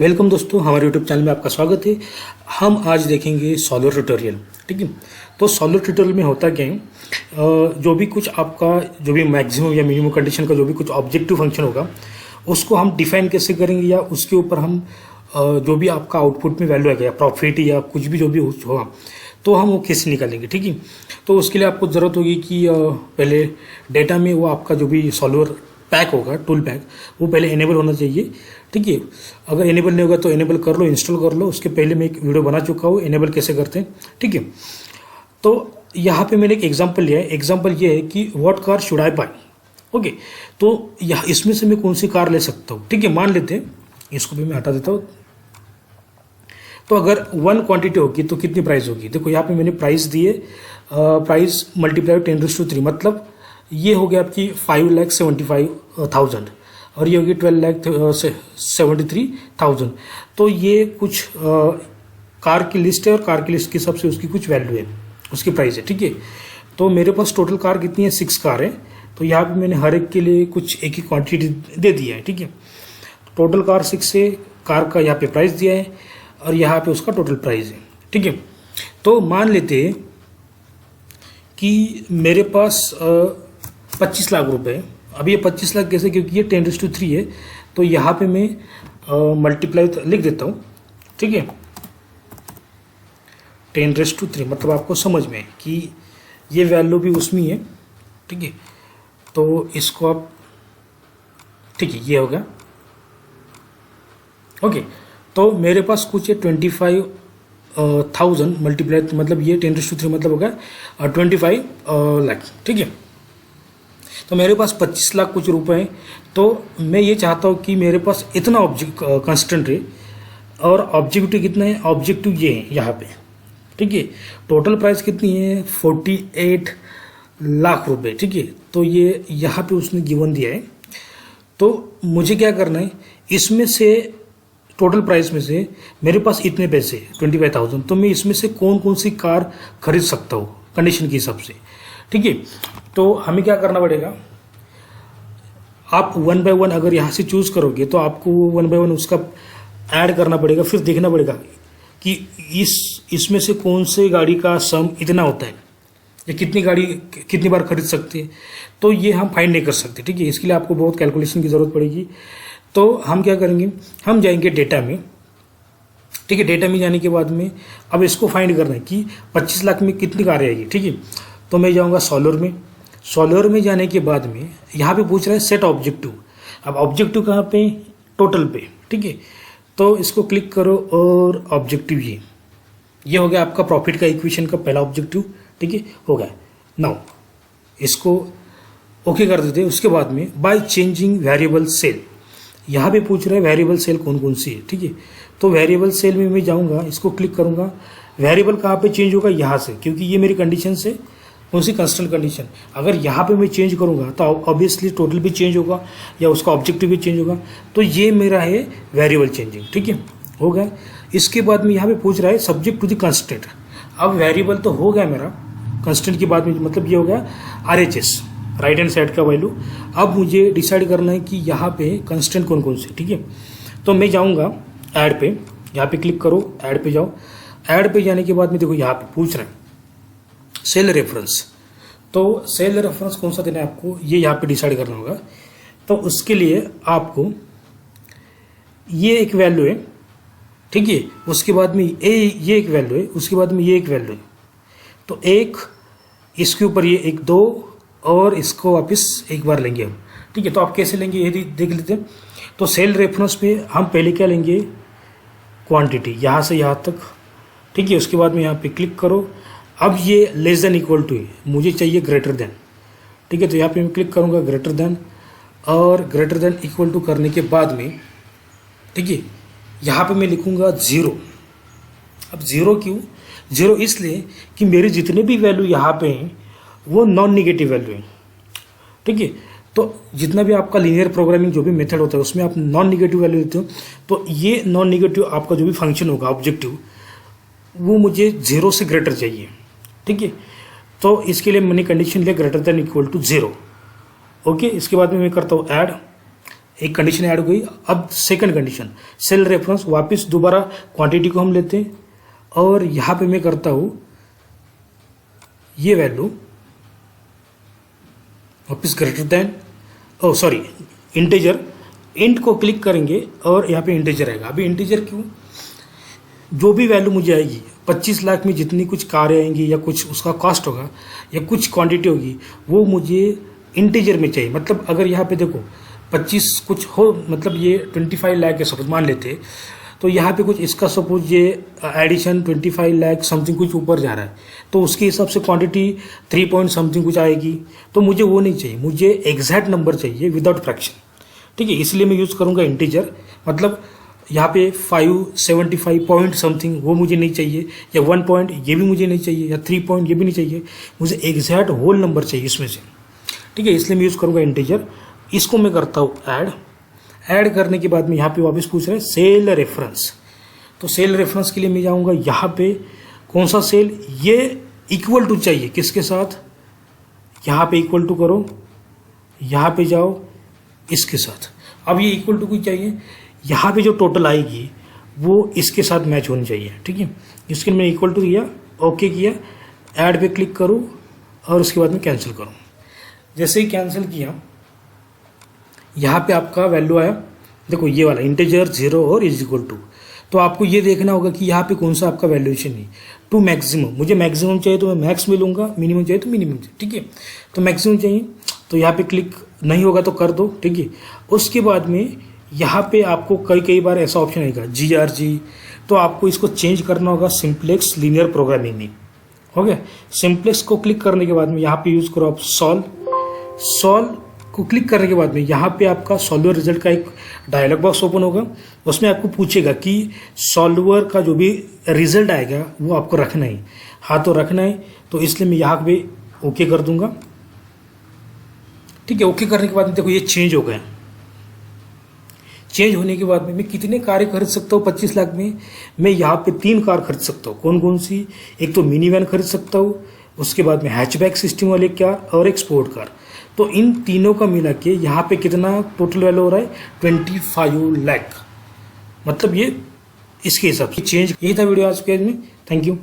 Welcome दोस्तों, हमारे YouTube channel में आपका स्वागत है। हम आज देखेंगे सॉल्वर ट्यूटोरियल। ठीक है, तो सॉल्वर ट्यूटोरियल में होता क्या है, जो भी कुछ आपका जो भी मैक्सिमम या मिनिमम कंडीशन का जो भी कुछ ऑब्जेक्टिव फंक्शन होगा उसको हम डिफाइन कैसे करेंगे, या उसके ऊपर हम जो भी आपका आउटपुट में वैल्यू आएगा या प्रॉफिट या कुछ भी जो भी होगा तो हम वो कैसे निकालेंगे। ठीक है, तो उसके लिए आपको ज़रूरत होगी कि पहले डेटा में वो आपका जो भी सॉल्वर पैक होगा, टूल पैक, वो पहले इनेबल होना चाहिए। ठीक है, अगर इनेबल नहीं होगा तो इनेबल कर लो, इंस्टॉल कर लो। उसके पहले मैं एक वीडियो बना चुका हूँ इनेबल कैसे करते हैं। ठीक है, तो यहाँ पे मैंने एक एग्जांपल लिया है। एग्जांपल ये है कि what car should I buy. Okay, तो यहाँ इसमें से मैं कौन सी कार ले सकता हूँ। ठीक है, मान लेते हैं, इसको भी मैं हटा देता हूँ। तो अगर 1 क्वांटिटी होगी तो कितनी प्राइस होगी। देखो यहाँ पे मैंने प्राइस दिए, प्राइस मल्टीप्लाई 10⁻³ मतलब ये हो गया आपकी 5,75,000 और ये होगी 12,73,000। तो ये कुछ कार की लिस्ट है और कार की लिस्ट के हिसाब से उसकी कुछ वैल्यू है, उसकी प्राइस है। ठीक है, तो मेरे पास टोटल कार कितनी है, 6 कार है। तो यहाँ पे मैंने हर एक के लिए कुछ एक ही क्वांटिटी दे दिया है। ठीक है, टोटल कार 6 है, कार का यहाँ पे प्राइस दिया है और यहाँ पे उसका टोटल प्राइस है। ठीक है, तो मान लेते हैं कि मेरे पास 25 लाख रुपए है। अब ये 25 लाख कैसे, क्योंकि ये 10⁻³ है, तो यहाँ पे मैं मल्टीप्लाई लिख देता हूँ। ठीक है, 10⁻³ मतलब आपको समझ में है कि ये वैल्यू भी उसमें है। ठीक है, तो इसको आप, ठीक है, ये हो गया। ओके, तो मेरे पास कुछ है 25,000 मल्टीप्लाई, मतलब ये 10⁻³ मतलब हो गया 25 लाख। ठीक है, तो मेरे पास 25 लाख कुछ रुपए हैं। तो मैं ये चाहता हूँ कि मेरे पास इतना ऑब्जेक्ट कांस्टेंट है और ऑब्जेक्टिव कितना है, ऑब्जेक्टिव ये है यहाँ पे। ठीक है, टोटल प्राइस कितनी है, 48 लाख रुपए। ठीक है, तो ये यहाँ पे उसने गिवन दिया है। तो मुझे क्या करना है, इसमें से टोटल प्राइस में से मेरे पास इतने पैसे 25,000, तो मैं इसमें से कौन कौन सी कार खरीद सकता हूँ कंडीशन के हिसाब से। ठीक है, तो हमें क्या करना पड़ेगा, आप 1 बाय 1 अगर यहाँ से चूज करोगे तो आपको 1 बाय 1 उसका ऐड करना पड़ेगा, फिर देखना पड़ेगा कि इसमें से कौन से गाड़ी का सम इतना होता है या कितनी गाड़ी कितनी बार खरीद सकते हैं। तो ये हम फाइंड नहीं कर सकते। ठीक है, इसके लिए आपको बहुत कैलकुलेशन की जरूरत पड़ेगी। तो हम क्या करेंगे, हम जाएंगे डेटा में। ठीक है, डेटा में जाने के बाद में अब इसको फाइंड करना है कि 25 लाख में कितनी कार आएगी। ठीक है, तो मैं जाऊंगा सॉल्वर में। सॉल्वर में जाने के बाद में यहाँ पे पूछ रहा है सेट ऑब्जेक्टिव। अब ऑब्जेक्टिव कहाँ पे, टोटल पे। ठीक है, तो इसको क्लिक करो और ऑब्जेक्टिव ये हो गया आपका प्रॉफिट का इक्वेशन का पहला ऑब्जेक्टिव। ठीक है, हो गया। नाउ इसको ओके कर देते हैं। उसके बाद में बाय चेंजिंग वेरिएबल सेल, यहाँ पे पूछ रहा है वेरिएबल सेल कौन कौन सी है। ठीक है, तो वेरिएबल सेल में मैं जाऊँगा, इसको क्लिक करूँगा। वेरिएबल कहाँ पे चेंज होगा, यहाँ से, क्योंकि ये मेरी कंडीशन से कौन सी कंस्टेंट कंडीशन। अगर यहाँ पे मैं चेंज करूँगा तो ऑब्वियसली टोटल भी चेंज होगा या उसका ऑब्जेक्टिव भी चेंज होगा। तो ये मेरा है वेरिएबल चेंजिंग। ठीक है, हो गया। इसके बाद में यहाँ पे पूछ रहा है सब्जेक्ट टू द कंस्टेंट। अब वेरिएबल तो हो गया मेरा, कंस्टेंट के बाद में मतलब ये हो गया RHS, राइट हैंड साइड का वैल्यू। अब मुझे डिसाइड करना है कि यहाँ पे कंस्टेंट कौन कौन से। ठीक है, तो मैं जाऊँगा ऐड पे, यहाँ पे क्लिक करो, ऐड पे जाओ। ऐड पे जाने के बाद में देखो यहाँ पे पूछ रहे हैं सेल रेफरेंस। तो सेल रेफरेंस कौन सा देना है आपको, ये यहाँ पे डिसाइड करना होगा। तो उसके लिए आपको ये एक वैल्यू है। ठीक है, उसके बाद में ये एक वैल्यू है, उसके बाद में ये एक वैल्यू है। तो एक इसके ऊपर ये एक 2 और इसको वापस एक बार लेंगे हम। ठीक है, तो आप कैसे लेंगे ये देख लेते हैं। तो सेल रेफरेंस में हम पहले क्या लेंगे, क्वांटिटी यहाँ से यहाँ तक। ठीक है, उसके बाद में यहाँ पे क्लिक करो। अब ये लेस देन इक्वल टू है, मुझे चाहिए ग्रेटर देन। ठीक है, तो यहाँ पे मैं क्लिक करूँगा ग्रेटर देन, और ग्रेटर देन इक्वल टू करने के बाद में, ठीक है, यहाँ पे मैं लिखूँगा 0। अब 0 क्यों, 0 इसलिए कि मेरे जितने भी वैल्यू यहाँ पे हैं वो नॉन निगेटिव वैल्यू है। ठीक है, तो जितना भी आपका लीनियर प्रोग्रामिंग जो भी मेथड होता है उसमें आप नॉन निगेटिव वैल्यू देते हो। तो ये नॉन निगेटिव आपका जो भी फंक्शन होगा ऑब्जेक्टिव, वो मुझे 0 से ग्रेटर चाहिए। ठीक है, तो इसके लिए मैंने कंडीशन लिया greater than equal to 0। Okay, इसके बाद में मैं करता हूँ ऐड। एक कंडीशन ऐड हो गई। अब सेकंड कंडीशन सेल रेफरेंस, वापस दोबारा क्वांटिटी को हम लेते हैं और यहाँ पे मैं करता हूँ ये वैल्यू वापस ग्रेटर देन इंटीजर, इंट को क्लिक करेंगे और यहाँ पे इंटीजर आएगा। अभी इंटीजर क्यों, जो भी वैल्यू मुझे आएगी 25 लाख में जितनी कुछ कारें आएंगी या कुछ उसका कॉस्ट होगा या कुछ क्वांटिटी होगी वो मुझे इंटीजर में चाहिए। मतलब अगर यहाँ पे देखो 25 कुछ हो, मतलब ये 25 लाख है सपोज मान लेते, तो यहाँ पे कुछ इसका सपोज ये एडिशन 25 लाख समथिंग कुछ ऊपर जा रहा है, तो उसके हिसाब से क्वांटिटी 3 पॉइंट समथिंग कुछ आएगी। तो मुझे वो नहीं चाहिए, मुझे एग्जैक्ट नंबर चाहिए विदाउट फ्रैक्शन। ठीक है, इसलिए मैं यूज़ करूँगा इंटीजर। मतलब यहाँ पे 575 पॉइंट समथिंग वो मुझे नहीं चाहिए, या 1 पॉइंट ये भी मुझे नहीं चाहिए, या 3 पॉइंट ये भी नहीं चाहिए, मुझे एग्जैक्ट होल नंबर चाहिए इसमें से। ठीक है, इसलिए मैं यूज़ करूँगा इंटीजर। इसको मैं करता हूँ ऐड करने के बाद में यहाँ पे वापस पूछ रहे हैं सेल रेफरेंस। तो सेल रेफरेंस के लिए मैं जाऊँगा यहाँ पे, कौन सा सेल, ये इक्वल टू चाहिए किसके साथ, यहाँ पे इक्वल टू करो, यहाँ पे जाओ इसके साथ। अब ये इक्वल टू कोई चाहिए, यहाँ पे जो टोटल आएगी वो इसके साथ मैच होनी चाहिए। ठीक है, इसके मैं इक्वल टू किया, ओके किया, ऐड पे क्लिक करूँ और उसके बाद में कैंसिल करूँ। जैसे ही कैंसिल किया यहाँ पे आपका वैल्यू आया, देखो ये वाला इंटीजर 0 और इज इक्वल टू। तो आपको ये देखना होगा कि यहाँ पे कौन सा आपका वैल्यूएशन है। टू मैक्सिमम, मुझे मैक्सिमम चाहिए तो मैं मैक्स में लूँगा, मिनिमम चाहिए तो मिनिमम। ठीक है, तो मैक्सिमम चाहिए तो यहाँ पे क्लिक नहीं होगा तो कर दो। ठीक है, उसके बाद में यहाँ पे आपको कई बार ऐसा ऑप्शन आएगा GRG, तो आपको इसको चेंज करना होगा सिंप्लेक्स लीनियर प्रोग्रामिंग में। हो गया, सिंप्लेक्स को क्लिक करने के बाद में यहाँ पे यूज़ करो आप सॉल्व को क्लिक करने के बाद में यहाँ पे आपका सॉल्वर रिजल्ट का एक डायलॉग बॉक्स ओपन होगा। उसमें आपको पूछेगा कि सॉल्वर का जो भी रिजल्ट आएगा वो आपको रखना है। हाँ, तो रखना है, तो इसलिए मैं यहाँ पे ओके कर दूंगा। ठीक है, ओके करने के बाद में देखो ये चेंज हो गया। चेंज होने के बाद में मैं कितने कारें खरीद सकता हूँ 25 लाख में, मैं यहाँ पे 3 कार खरीद सकता हूँ। कौन कौन सी, एक तो मिनी वैन खरीद सकता हूँ, उसके बाद में हैचबैक सिस्टम वाले कार और एक स्पोर्ट कार। तो इन तीनों का मिला के यहाँ पे कितना टोटल वैल्यू हो रहा है 25 लाख। मतलब ये इसके हिसाब से चेंज। यही था वीडियो आज के में। Thank you.